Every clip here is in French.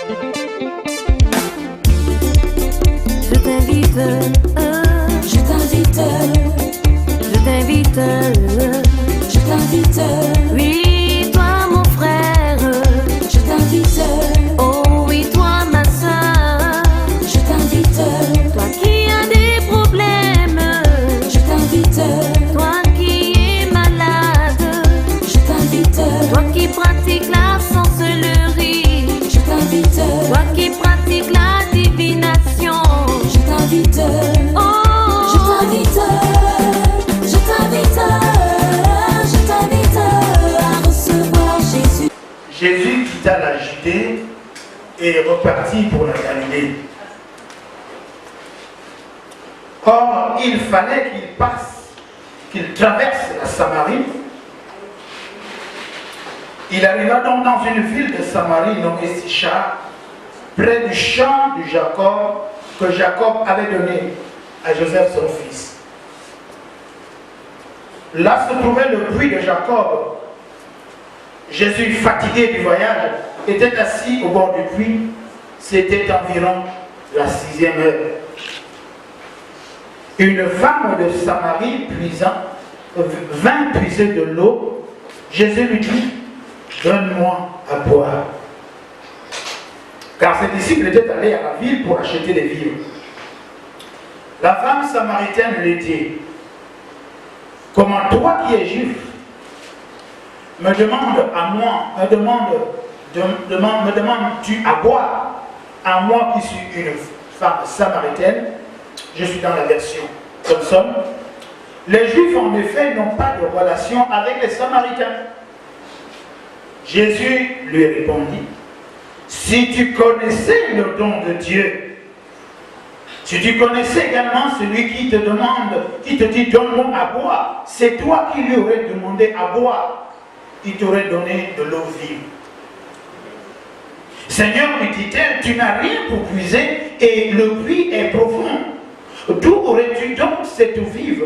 Je t'invite, je t'invite, je t'invite, je t'invite. Oui, toi mon frère, je t'invite. Oh oui, toi ma soeur, je t'invite. Toi qui as des problèmes, je t'invite. Toi qui es malade, je t'invite. Toi qui pratiques la sorcellerie, je t'invite. Toi qui pratiques la divination, je t'invite. Oh, je t'invite, je t'invite, je t'invite à recevoir Jésus. Jésus quitta la Judée et repartit pour la Galilée. Or, il fallait qu'il traverse la Samarie. Il arriva donc dans une ville de Samarie nommée Sychar, près du champ de Jacob que Jacob avait donné à Joseph son fils. Là se trouvait le puits de Jacob. Jésus, fatigué du voyage, était assis au bord du puits. C'était environ la 6e heure. Une femme de Samarie vint puiser de l'eau. Jésus lui dit, donne-moi à boire. Car ses disciples étaient allés à la ville pour acheter des vivres. La femme samaritaine lui dit, comment toi qui es juif, me demandes-tu à boire, à moi qui suis une femme samaritaine? Je suis dans la version Thomson. Les Juifs, en effet, n'ont pas de relation avec les Samaritains. Jésus lui répondit, si tu connaissais le don de Dieu, si tu connaissais également celui qui te demande, qui te dit donne-moi à boire, c'est toi qui lui aurais demandé à boire. Il t'aurait donné de l'eau vive. Seigneur, lui dit-elle, tu n'as rien pour puiser et le puits est profond. D'où aurais-tu donc cette eau vive?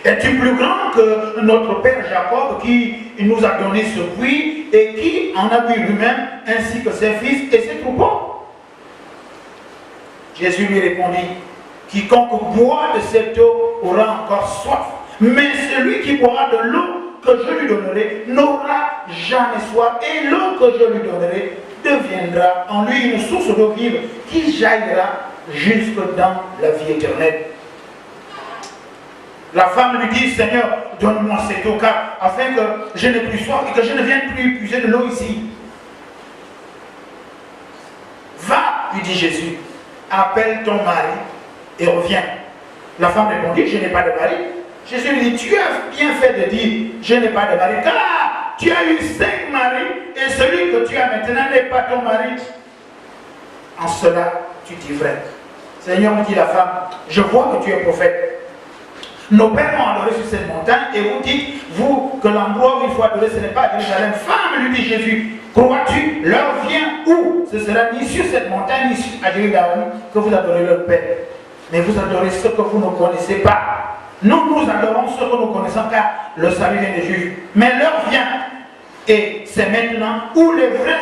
Es-tu plus grand que notre père Jacob qui nous a donné ce puits et qui en a bu lui-même ainsi que ses fils et ses troupeaux? Jésus lui répondit, quiconque boit de cette eau aura encore soif. Mais celui qui boira de l'eau que je lui donnerai n'aura jamais soif. Et l'eau que je lui donnerai deviendra en lui une source d'eau vive qui jaillira jusque dans la vie éternelle. La femme lui dit, Seigneur, donne-moi cette eau car afin que je n'ai plus soif et que je ne vienne plus puiser de l'eau ici. Va, lui dit Jésus, appelle ton mari et reviens. La femme répondit, je n'ai pas de mari. Jésus lui dit, tu as bien fait de dire, je n'ai pas de mari, car tu as eu 5 maris et celui que tu as maintenant n'est pas ton mari. En cela, tu dis vrai. Seigneur, me dit la femme, je vois que tu es prophète. Nos pères m'ont adoré sur cette montagne et vous dites, vous, que l'endroit où il faut adorer, ce n'est pas à Jérusalem. Femme, lui dit Jésus, crois-tu, l'heure vient où ce sera ni sur cette montagne, ni à Jérusalem que vous adorez leur Père. Mais vous adorez ce que vous ne connaissez pas. Nous adorons ce que nous connaissons car le salut vient des Juifs. Mais l'heure vient, et c'est maintenant où les vrais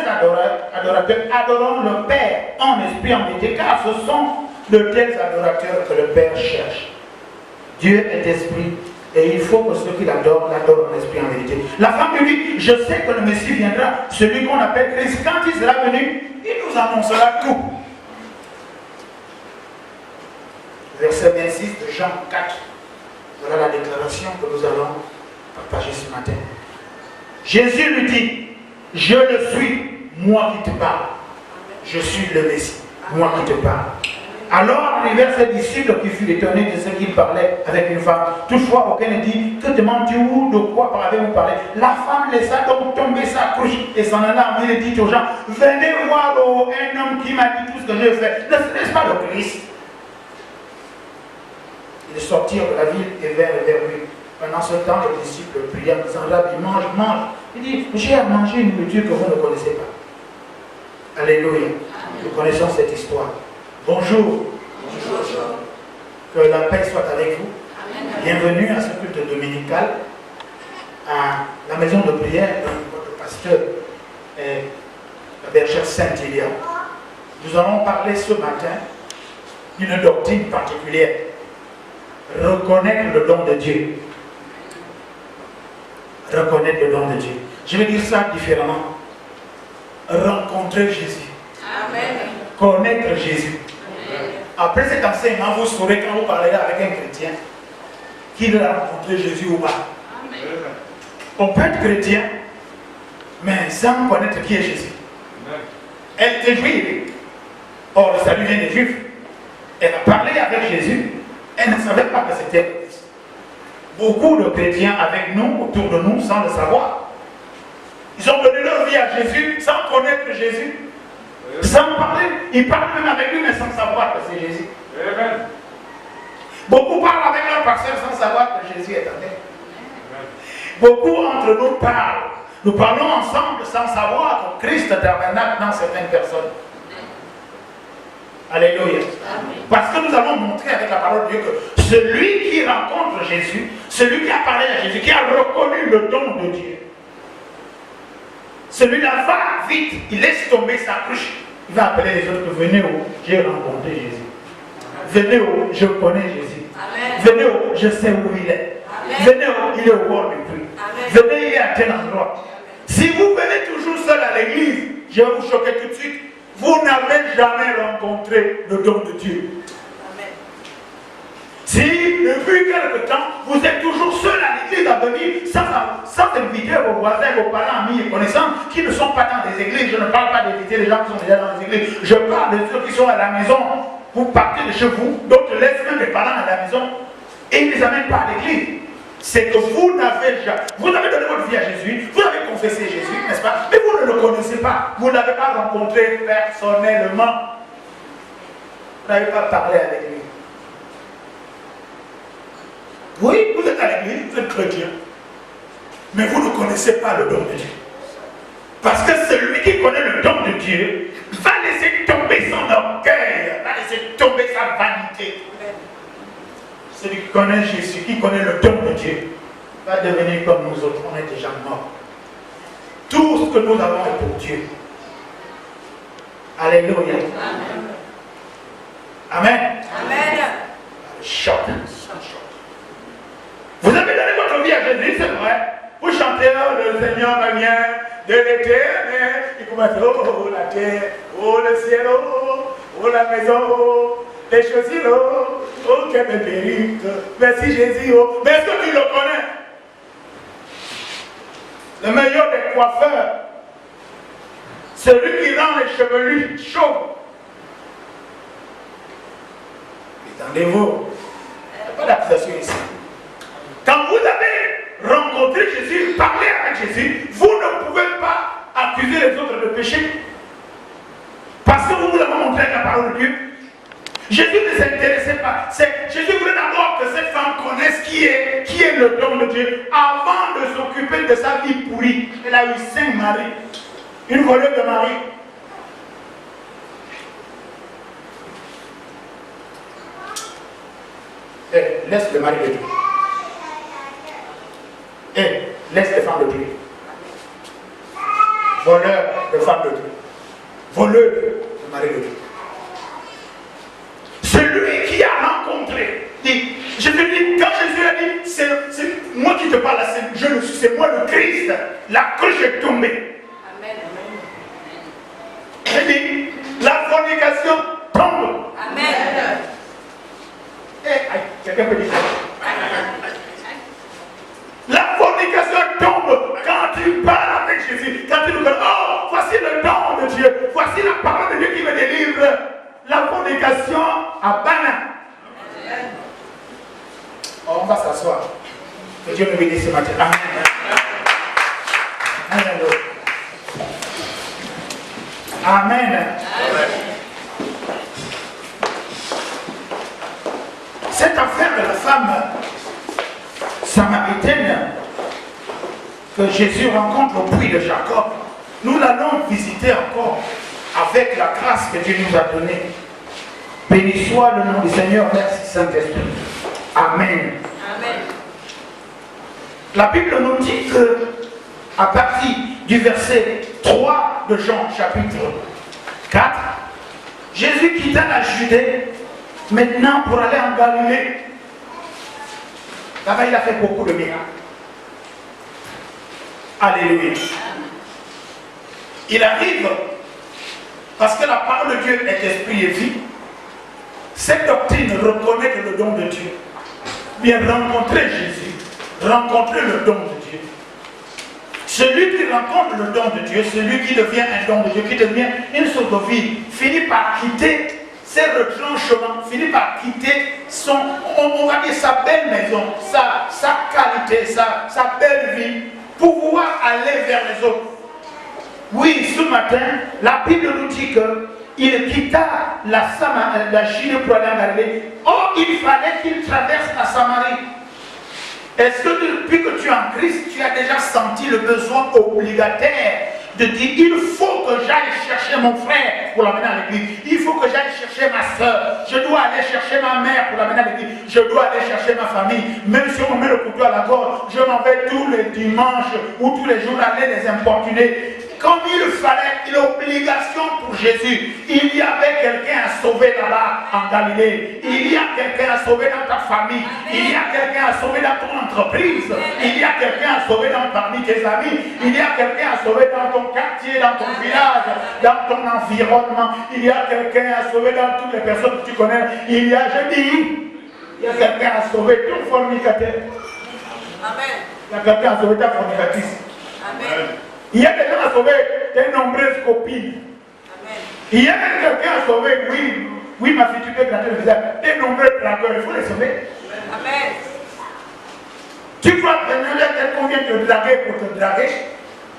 adorateurs adoreront le Père en esprit, en vérité, car ce sont de tels adorateurs que le Père cherche. Dieu est esprit et il faut que ceux qui l'adorent en esprit, en vérité. La femme lui dit, je sais que le Messie viendra, celui qu'on appelle Christ. Quand il sera venu, il nous annoncera tout. Verset 26 de Jean 4. Voilà la déclaration que nous allons partager ce matin. Jésus lui dit, je le suis, moi qui te parle. Je suis le Messie, moi qui te parle. Alors arrivèrent ses disciples qui furent étonnés de ce qu'il parlait avec une femme. Toutefois, aucun ne dit, que demandes-tu ou de quoi avez-vous parlé? La femme laissa donc tomber sa couche et s'en alla en ville et dit aux gens, venez voir un homme qui m'a dit tout ce que j'ai fait. Ne serait-ce pas le Christ? Ils sortirent de la ville et vinrent vers lui. Pendant ce temps, les disciples prièrent en disant, Rabbi, mange, mange. Il dit, j'ai à manger une nourriture que vous ne connaissez pas. Alléluia. Nous connaissons cette histoire. Bonjour. Bonjour. Que la paix soit avec vous. Amen. Bienvenue à ce culte dominical, à la maison de prière de votre pasteur, et la bergère Saint-Élia, nous allons parler ce matin d'une doctrine particulière. Reconnaître le don de Dieu. Reconnaître le don de Dieu. Je vais dire ça différemment. Rencontrer Jésus. Amen. Connaître Jésus. Amen. Après cet enseignement, vous saurez quand vous parlerez avec un chrétien qu'il a rencontré Jésus ou pas. Amen. On peut être chrétien, mais sans connaître qui est Jésus. Amen. Elle était juive. Or, le salut vient des Juifs. Elle a parlé avec Jésus. Elle ne savait pas que c'était Christ. Beaucoup de chrétiens avec nous, autour de nous, sans le savoir. Ils ont donné leur vie à Jésus sans connaître Jésus. Sans parler. Ils parlent même avec lui, mais sans savoir que c'est Jésus. Amen. Beaucoup parlent avec leur pasteur sans savoir que Jésus est en terre. Beaucoup entre nous parlent. Nous parlons ensemble sans savoir que Christ tabernacle dans certaines personnes. Alléluia. Parce que nous allons montrer avec la parole de Dieu que celui qui rencontre Jésus, celui qui a parlé à Jésus, qui a reconnu le don de Dieu, celui-là va vite, il laisse tomber sa cruche. Il va appeler les autres, venez où j'ai rencontré Jésus. Venez où je connais Jésus. Amen. Venez où je sais où il est. Amen. Venez où il est au bord du puits. Venez, il est à tel endroit. Amen. Si vous venez toujours seul à l'église, je vais vous choquer tout de suite. Vous n'avez jamais rencontré le don de Dieu. Amen. Si depuis quelque temps, vous êtes toujours seul à l'église à venir sans inviter vos voisins, vos parents, amis et connaissances qui ne sont pas dans des églises, je ne parle pas d'inviter les gens qui sont déjà dans les églises, je parle de ceux qui sont à la maison, vous partez de chez vous, d'autres laissent même les parents à la maison et ils ne les amènent pas à l'église. C'est que vous n'avez jamais, vous avez donné votre vie à Jésus, vous avez confessé Jésus, n'est-ce pas? Mais vous ne le connaissez pas, vous ne l'avez pas rencontré personnellement. Vous n'avez pas parlé avec lui. Oui, vous êtes à l'église, vous êtes chrétien, mais vous ne connaissez pas le don de Dieu. Parce que celui qui connaît le don de Dieu va laisser tomber son orgueil, va laisser tomber sa vanité. Celui qui connaît Jésus, qui connaît le don de Dieu, va devenir comme nous autres, on est déjà morts. Tout ce que nous avons est pour Dieu. Alléluia. Amen. Amen. Amen. Chante. Vous avez donné votre vie à Jésus, c'est vrai. Vous chantez, oh, le Seigneur me vient de l'éternel. Il commence, oh, la terre, oh, le ciel, oh, la maison, oh, les chaussures, oh, quelle belle perruque. Merci Jésus, oh. Mais est-ce que tu le connais? Le meilleur des coiffeurs, celui qui rend les chevelus chauds. Attendez-vous, il n'y a pas d'accusation ici. Quand vous avez rencontré Jésus, parlé avec Jésus, vous ne pouvez pas accuser les autres de péché. Parce que vous vous l'avez montré avec la parole de Dieu. Jésus ne s'intéressait pas. Jésus voulait d'abord que cette femme connaisse qui est le don de Dieu avant de s'occuper de sa vie pourrie. Elle a eu 5 maris. Une voleuse de mari. Laisse le mari de Dieu. Laisse les femmes de Dieu. Voleur de femmes de Dieu. Voleur de mari de Dieu. Celui qui a rencontré, dit, je te dis, quand Jésus a dit, c'est moi qui te parle, c'est moi le Christ, la cruche est tombée. Amen. Il dit, la fornication tombe. Amen. Quelqu'un peut dire ça. La fornication tombe quand tu parles avec Jésus, quand tu nous dis, oh, voici le don de Dieu, voici la parole de Dieu qui me délivre. La fornication à Bana. Oh, on va s'asseoir. Que Dieu nous bénisse ce matin. Amen. Amen. Amen. Cette affaire de la femme samaritaine que Jésus rencontre au puits de Jacob, nous l'allons visiter encore avec la grâce que Dieu nous a donnée. Béni soit le nom du Seigneur, merci Saint-Esprit. Amen. Amen. La Bible nous dit que, à partir du verset 3 de Jean, chapitre 4. Jésus quitta la Judée maintenant pour aller en Galilée. Là-bas, il a fait beaucoup de miracles. Alléluia. Il arrive, parce que la parole de Dieu est esprit et vie, cette doctrine reconnaît que le don de Dieu. Bien rencontrer Jésus, rencontrer le don de Dieu. Celui qui rencontre le don de Dieu, celui qui devient un don de Dieu, qui devient une sorte de vie, finit par quitter ses retranchements, finit par quitter son, on va dire sa belle maison, sa qualité, sa belle vie, pour pouvoir aller vers les autres. Oui, ce matin, la Bible nous dit qu'il quitta la Judée pour aller en Galilée. Or, il fallait qu'il traverse la Samarie. Est-ce que depuis que tu es en Christ, tu as déjà senti le besoin obligataire de dire il faut que j'aille chercher mon frère pour l'amener à l'église, il faut que j'aille chercher ma soeur, je dois aller chercher ma mère pour l'amener à l'église, je dois aller chercher ma famille, même si on me met le couteau à la gorge, je m'en vais tous les dimanches ou tous les jours aller les importuner. Comme il fallait, l'obligation pour Jésus, il y avait quelqu'un à sauver là-bas en Galilée, il y a quelqu'un à sauver dans ta famille, il y a quelqu'un à sauver dans ton entreprise, il y a quelqu'un à sauver parmi tes amis, il y a quelqu'un à sauver dans ton quartier, dans ton village, dans ton environnement, il y a quelqu'un à sauver dans toutes les personnes que tu connais, il y a quelqu'un à sauver ton fornicateur. Amen. Il y a quelqu'un à sauver ta fornicatrice. Amen. Il y a des gens à sauver tes nombreuses copines. Amen. Il y a quelqu'un à sauver, oui, ma fille, tu peux gratter le visage. Tes nombreux dragueurs, il faut les sauver. Amen. Tu crois que qu'on vient te draguer pour te draguer,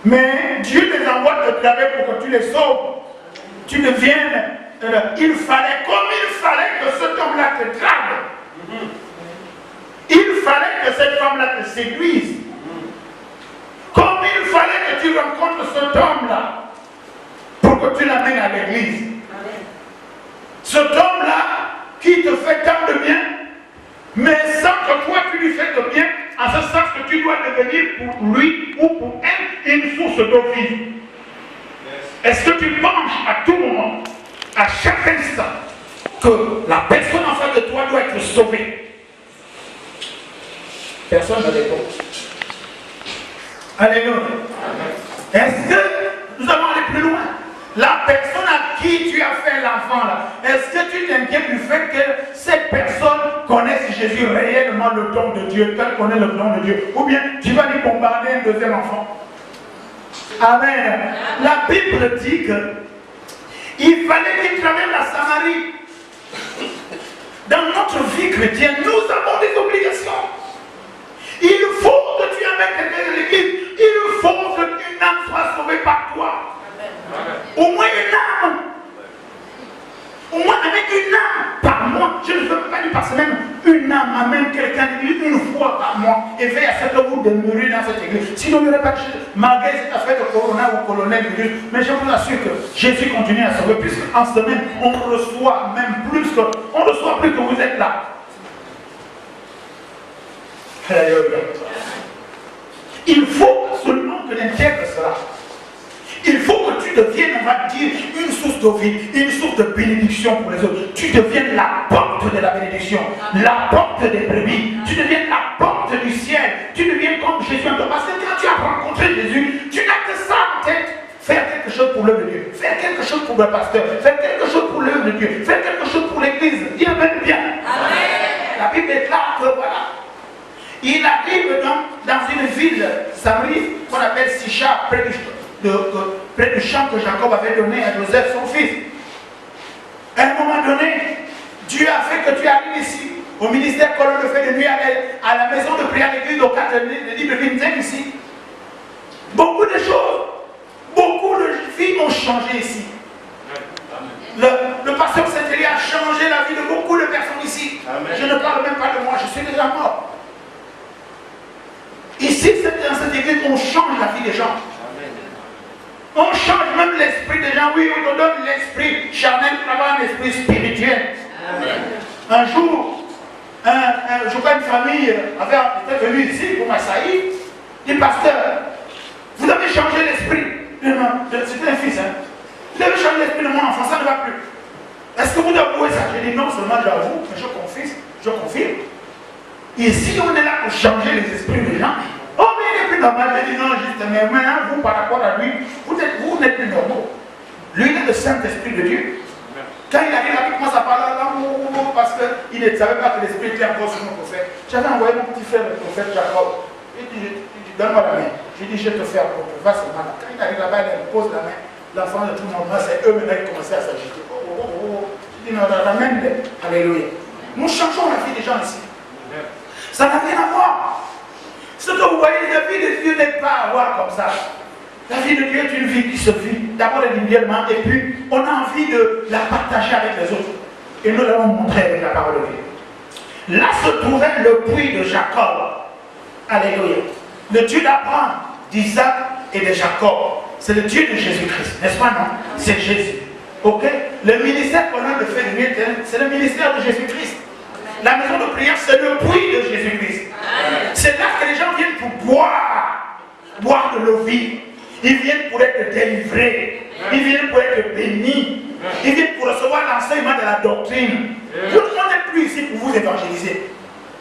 mais Dieu les envoie te draguer pour que tu les sauves. Tu deviennes, il fallait que cet homme-là te drague. Il fallait que cette femme-là te séduise. Comme il fallait que tu rencontres cet homme-là pour que tu l'amènes à l'église. Cet homme-là qui te fait tant de bien, mais sans que toi tu lui fais de bien, en ce sens que tu dois devenir pour lui ou pour elle une source d'eau vive. Est-ce que tu penses à tout moment, à chaque instant, que la personne en face de toi doit être sauvée? Personne ne répond. Alléluia. Est-ce que nous allons aller plus loin? La personne à qui tu as fait l'enfant là, est-ce que tu t'inquiètes du fait que cette personne connaisse Jésus réellement, le don de Dieu, qu'elle connaît le don de Dieu? Ou bien tu vas lui bombarder un deuxième enfant? Amen. La Bible dit que il fallait qu'il traverse la Samarie. Dans notre vie chrétienne, nous avons des obligations. Il faut que tu amènes quelqu'un de l'église. Il faut qu'une âme soit sauvée par toi. Amen. Au moins une âme. Au moins avec une âme par mois. Je ne veux pas dire par semaine. Une âme amène quelqu'un de l'église une fois par mois. Et veille à ce que vous demeurez dans cette église. Sinon, il n'y aurait pas de malgré cette affaire de corona ou colonel. Mais je vous assure que Jésus continue à sauver. Puisqu'en semaine, on reçoit même plus que. On reçoit plus que vous êtes là. Alléluia. Il faut absolument que l'intègre cela. Il faut que tu deviennes, on va dire, une source de vie, une source de bénédiction pour les autres. Tu deviennes la porte de la bénédiction, la porte des brebis. Tu deviens la porte du ciel. Tu deviens comme Jésus en toi. Parce que quand tu as rencontré Jésus, tu n'as que ça en tête. Faire quelque chose pour l'œuvre de Dieu. Faire quelque chose pour le pasteur. Faire quelque chose pour l'œuvre de Dieu. Faire quelque chose pour l'église. Dis Amen bien. Amen. La Bible déclare que voilà. Il arrive dans une ville, Samarie, qu'on appelle Sicha, près du champ que Jacob avait donné à Joseph, son fils. À un moment donné, Dieu a fait que tu arrives ici, au ministère Colonne de fait de nuit, à la maison de prière, à l'église au 4 de Libre Vinzen ici. Beaucoup de choses, beaucoup de vies ont changé ici. Le pasteur Saint-Élie a changé la vie de beaucoup de personnes ici. Amen. Je ne parle même pas de moi, je suis déjà mort. Ici, dans cette église, on change la vie des gens. Amen. On change même l'esprit des gens. Oui, on te donne l'esprit charnel pour avoir un esprit spirituel. Amen. Un jour, je crois une famille était venue ici pour m'assaillir. Dit, pasteur, vous avez changé l'esprit. C'était un fils. Hein. Vous avez changé l'esprit de mon enfant, ça ne va plus. Est-ce que vous avouez ça? J'ai dit non seulement j'avoue, mais je confirme. Ici, on est là pour changer les esprits des gens. Oh, mais il n'est plus normal. J'ai dit non, juste, mais maintenant, vous, par rapport à lui, vous n'êtes plus normaux. Lui, il est le Saint-Esprit de Dieu. Quand il arrive, il commence à parler là, parce qu'il ne savait pas que l'Esprit était encore sur mon prophète. J'avais envoyé mon petit frère, le prophète Jacob. Il dit, donne-moi la main. J'ai dit, je te fais apôtre. Va seulement là. Quand il arrive là-bas, il me pose la main. L'enfant de tout le monde, c'est eux maintenant qui commençaient à s'agiter. Je dis, non, ramène-les. Alléluia. Nous changeons la vie des gens ici. Ça n'a rien à voir. Ce que vous voyez, la vie de Dieu n'est pas à voir comme ça. La vie de Dieu est une vie qui se vit d'abord individuellement et puis on a envie de la partager avec les autres. Et nous l'avons montré avec la parole de Dieu. Là se trouvait le puits de Jacob. Alléluia. Le Dieu d'Abraham, d'Isaac et de Jacob. C'est le Dieu de Jésus-Christ. N'est-ce pas, non? C'est Jésus. Ok? Le ministère qu'on a de faire de mieux, c'est le ministère de Jésus-Christ. La maison de prière, c'est le puits de Jésus-Christ. C'est là que les gens viennent pour boire de l'eau vive. Ils viennent pour être délivrés. Ils viennent pour être bénis. Ils viennent pour recevoir l'enseignement de la doctrine. Tout le monde n'est plus ici pour vous évangéliser.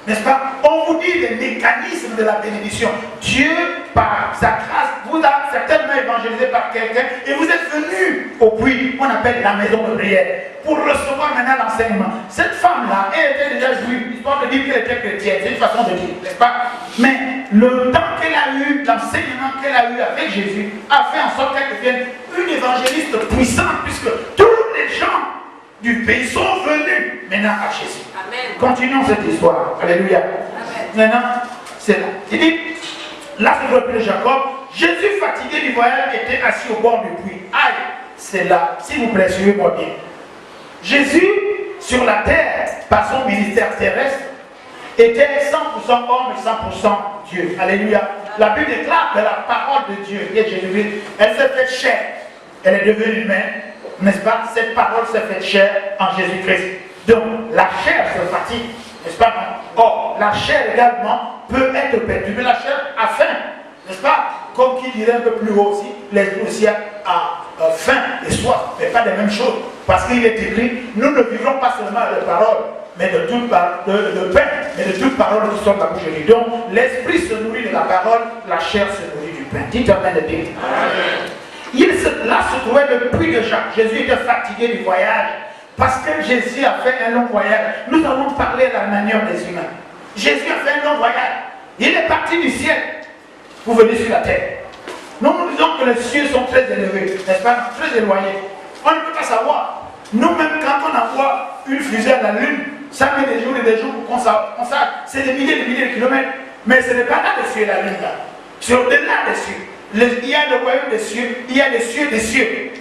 N'est-ce pas? On vous dit les mécanismes de la bénédiction. Dieu, par sa grâce, vous a certainement évangélisé par quelqu'un et vous êtes venus au puits qu'on appelle la maison de prière pour recevoir maintenant l'enseignement. Cette femme-là, elle était déjà juive, histoire de dire qu'elle était chrétienne. C'est une façon de dire, n'est-ce pas? Mais le temps qu'elle a eu, l'enseignement qu'elle a eu avec Jésus, a fait en sorte qu'elle devienne une évangéliste puissante, puisque tous les gens du pays sont venus maintenant à Jésus. Amen. Continuons cette histoire. Alléluia. Amen. Maintenant, c'est là. Il dit, là c'est le peuple de Jacob. Jésus, fatigué du voyage, était assis au bord du puits. Aïe, c'est là. S'il vous plaît, suivez-moi bien. Jésus, sur la terre, par son ministère terrestre, était 100% homme et 100% Dieu. Alléluia. La Bible déclare que la parole de Dieu, qui est Jésus, elle s'est faite chair. Elle est devenue humaine. N'est-ce pas? Cette parole s'est faite chair en Jésus-Christ. Donc, la chair se fatigue. N'est-ce pas? Or, la chair également peut être perdue. Mais la chair a faim. N'est-ce pas? Comme qui dirait un peu plus haut aussi, l'esprit aussi a faim et soif. Mais pas des mêmes choses. Parce qu'il est écrit, nous ne vivrons pas seulement de paroles, mais de toute de pain, mais de toute parole qui sort de la bouche de Dieu. Donc, l'esprit se nourrit de la parole, la chair se nourrit du pain. Dites Amen de Dieu. Là se trouvait le puits de Jacques. Jésus était fatigué du voyage parce que Jésus a fait un long voyage. Nous allons parler de la manière des humains. Jésus a fait un long voyage. Il est parti du ciel pour venir sur la terre. Nous disons que les cieux sont très élevés, n'est-ce pas? Très éloignés. On ne peut pas savoir. Nous-mêmes, quand on envoie une fusée à la Lune, ça met des jours et des jours pour qu'on sache. C'est des milliers de kilomètres. Mais ce n'est pas là des cieux, la Lune là. C'est au-delà des cieux. Il y a le royaume des cieux, il y a les cieux des cieux.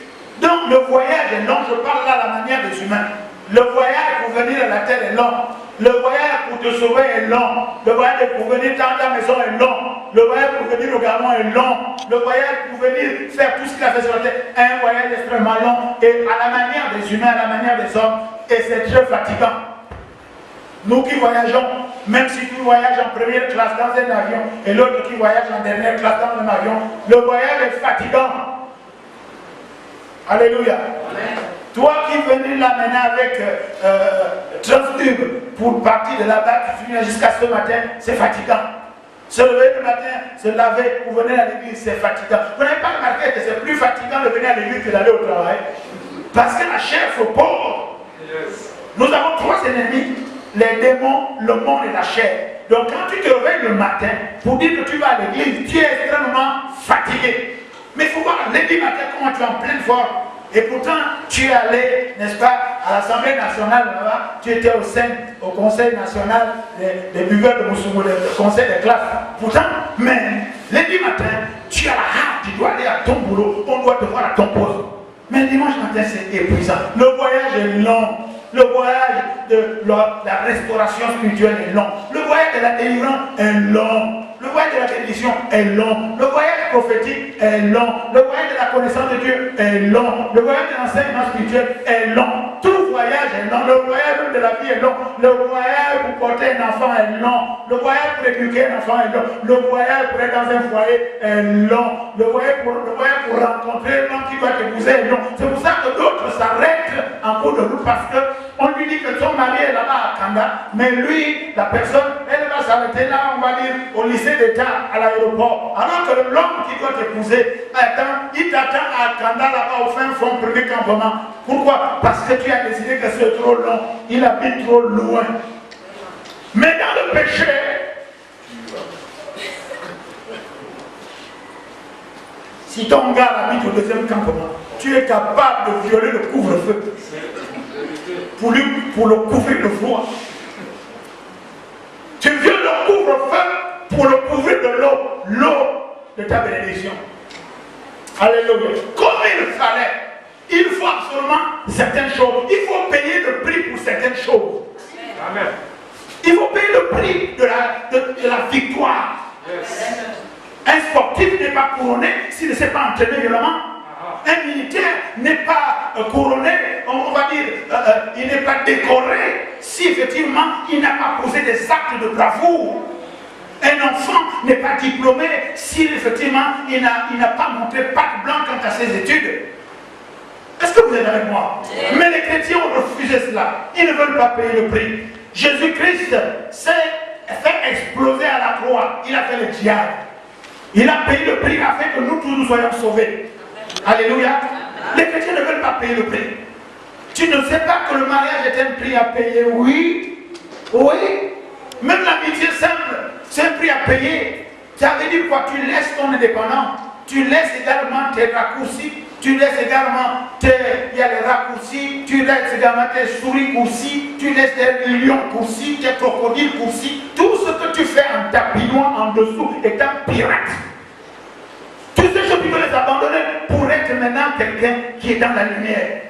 Donc le voyage est long, je parle là à la manière des humains. Le voyage pour venir à la terre est long. Le voyage pour te sauver est long. Le voyage pour venir dans ta maison est long. Le voyage pour venir au Gabon est long. Le voyage pour venir faire tout ce qu'il a fait sur la terre est un voyage extrêmement long. Et à la manière des humains, à la manière des hommes, et c'est très fatigant. Nous qui voyageons, même si tu voyages en première classe dans un avion et l'autre qui voyage en dernière classe dans un avion, le voyage est fatigant. Alléluia. Amen. Toi qui venais là maintenant avec Transtube pour partir de là-bas, tu finis jusqu'à ce matin, c'est fatigant. Se lever le matin, se laver pour venir à l'église, c'est fatigant. Vous n'avez pas remarqué que c'est plus fatigant de venir à l'église que d'aller au travail? Parce que la chair se pauvre. Yes. Nous avons trois ennemis. Les démons, le monde et la chair. Donc quand tu te réveilles le matin pour dire que tu vas à l'église, tu es extrêmement fatigué. Mais il faut voir lundi matin comment tu es en pleine forme. Et pourtant, tu es allé, n'est-ce pas, à l'Assemblée nationale, là-bas, tu étais au Conseil national des buveurs de Moussoumou, le Conseil des classes. Pourtant, mais lundi matin, tu as la hâte, tu dois aller à ton boulot, on doit te voir à ton poste. Mais dimanche matin, c'est épuisant. Le voyage est long. Le voyage de la restauration spirituelle est long. Le voyage de la délivrance est long. Le voyage de la bénédiction est long. Le voyage prophétique est long. Le voyage de la connaissance de Dieu est long. Le voyage de l'enseignement spirituel est long. Tout voyage est long, le voyage de la vie est long, le voyage pour porter un enfant est long, le voyage pour éduquer un enfant est long, le voyage pour être dans un foyer est long, le voyage pour rencontrer l'homme qui doit t'épouser est long. C'est pour ça que d'autres s'arrêtent en cours de route parce qu'on lui dit que son mari est là-bas à Kanda, mais lui, la personne, elle va s'arrêter là, on va dire, au lycée d'État, à l'aéroport. Alors que l'homme qui doit t'épouser, il t'attend à Kanda là-bas au fin fond premier campement. Pourquoi? Parce que tu as décidé que c'est trop long, il habite trop loin. Mais dans le péché, si ton gars habite au deuxième campement, tu es capable de violer le couvre-feu pour le couvrir de froid. Tu violes le couvre-feu pour le couvrir de l'eau de ta bénédiction. Alléluia. Comme il fallait, il faut absolument certaines choses. Il faut payer le prix pour certaines choses. Amen. Il faut payer le prix de la victoire. Yes. Un sportif n'est pas couronné s'il ne s'est pas entraîné violemment. Un militaire n'est pas couronné, on va dire, il n'est pas décoré si effectivement il n'a pas posé des actes de bravoure. Un enfant n'est pas diplômé si effectivement il n'a pas montré patte blanche quant à ses études. Est-ce que vous êtes avec moi? Mais les chrétiens ont refusé cela. Ils ne veulent pas payer le prix. Jésus-Christ s'est fait exploser à la croix. Il a fait le diable. Il a payé le prix afin que nous tous nous soyons sauvés. Alléluia. Les chrétiens ne veulent pas payer le prix. Tu ne sais pas que le mariage est un prix à payer? Oui. Oui. Même l'amitié simple, c'est un prix à payer. Ça veut dire quoi? Tu laisses ton indépendant. Tu laisses également tes raccourcis. Tu laisses également il y a les raccourcis. Tu laisses également tes souris courcis. Tu laisses tes lions courcis, tes crocodiles courcis. Tout ce que tu fais en tapinois en dessous est un pirate. Tous ces choses, tu dois les abandonner pour être maintenant quelqu'un qui est dans la lumière.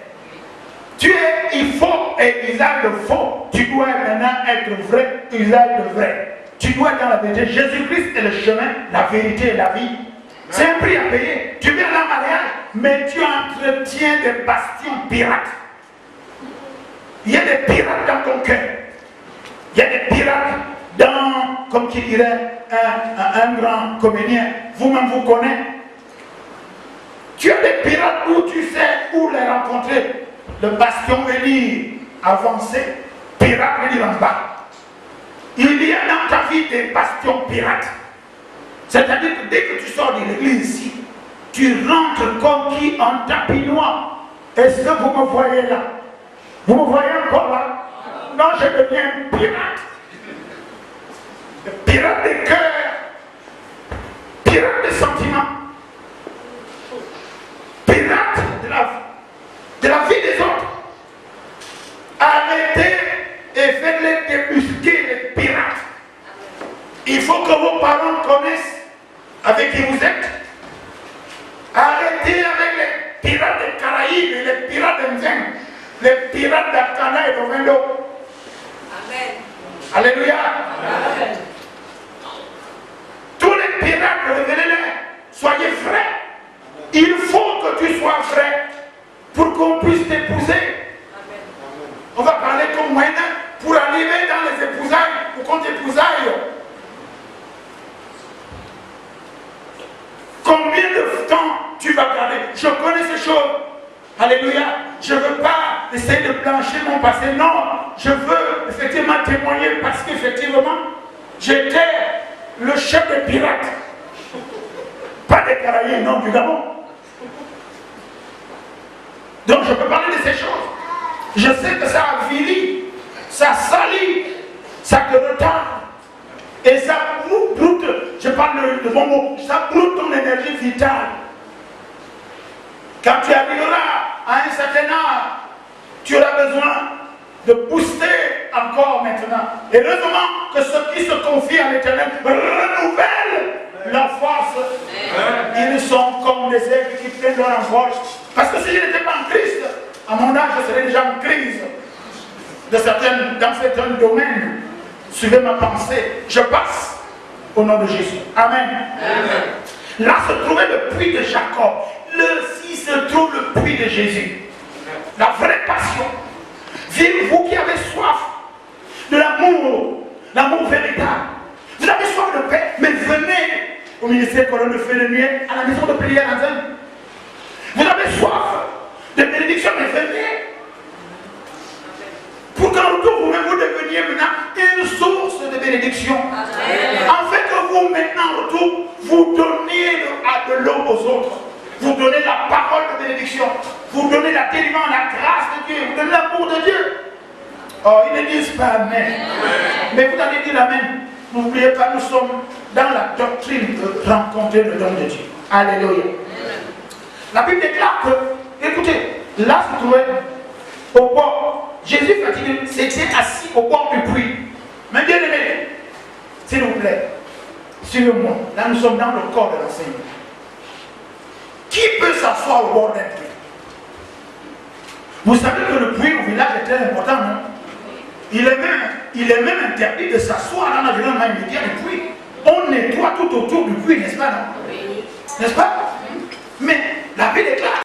Tu es, il faut et usage de faux. Tu dois maintenant être vrai, usage de vrai. Tu dois être dans la vérité. Jésus-Christ est le chemin, la vérité et la vie. C'est un prix à payer. Tu viens dans le mariage, mais tu entretiens des bastions pirates. Il y a des pirates dans ton cœur. Il y a des pirates dans, comme qui dirait un grand comédien, vous-même vous connaissez. Tu as des pirates où tu sais où les rencontrer. Le bastion veut dire avancer, pirate veut dire en bas. Il y a dans ta vie des bastions pirates. C'est-à-dire que dès que tu sors de l'église ici, tu rentres comme qui en tapinois. Est-ce que vous me voyez là? Vous me voyez encore là? Non, je deviens pirate. Pirate des cœurs, pirate des sentiments, pirate de la vie des autres. Arrêtez et faites-les débusquer les pirates. Il faut que vos parents connaissent avec qui vous êtes. Arrêtez avec les pirates des Caraïbes et les pirates d'Indiens, les pirates d'Arcana et d'Ovendo. Amen. Alléluia. Amen. Tous les pirates, revenez-les, soyez vrais. Il faut que tu sois vrai pour qu'on puisse t'épouser. On va parler comme moyen pour arriver dans les épousailles, pour qu'on t'épousaille. Combien de temps tu vas garder? Je connais ces choses. Alléluia. Je ne veux pas essayer de blanchir mon passé. Non, je veux effectivement témoigner parce qu'effectivement, j'étais le chef des pirates. Pas des Caraïbes, non, du Gabon. Donc je peux parler de ces choses. Je sais que ça avilit, ça salit, ça te retarde. Et ça broute, je parle de bon mot, ça broute ton énergie vitale. Quand tu arriveras à un certain âge, tu auras besoin de booster encore maintenant. Et heureusement que ceux qui se confient à l'Éternel renouvellent leur force. Ils sont comme des aigles qui prennent leur envol. Parce que si je n'étais pas en Christ, à mon âge, je serais déjà en crise dans certains domaines. Suivez ma pensée. Je passe au nom de Jésus. Amen. Amen. Là se trouvait le puits de Jacob. Là-ci se trouve le puits de Jésus. La vraie passion. Vous l'amour véritable. Vous avez soif de paix, mais venez au ministère Colonne de Feu de Nuit, à la maison de prière en Zane. Vous avez soif de bénédiction, mais venez. Pour qu'en retour, vous-même, vous deveniez maintenant une source de bénédiction. En fait, que vous, maintenant, en retour, vous donnez de l'eau aux autres. Vous donnez la parole de bénédiction. Vous donnez la délivrance, la grâce de Dieu. Vous donnez l'amour de Dieu. Oh, ils ne disent pas Amen. Mais vous allez dire Amen. N'oubliez pas, nous sommes dans la doctrine de rencontrer le don de Dieu. Alléluia. La Bible déclare que, écoutez, là se trouvait au bord. Jésus fatigué s'était assis au bord du puits. Mais bien aimé, s'il vous plaît, suivez-moi. Là, nous sommes dans le corps de l'enseignant. Qui peut s'asseoir au bord d'un puits? Vous savez que le puits au village est très important, non? Il est même interdit de s'asseoir dans l'environnement immédiat du puits. On nettoie tout autour du puits, n'est-ce pas, non? N'est-ce pas? Mais la Bible déclare.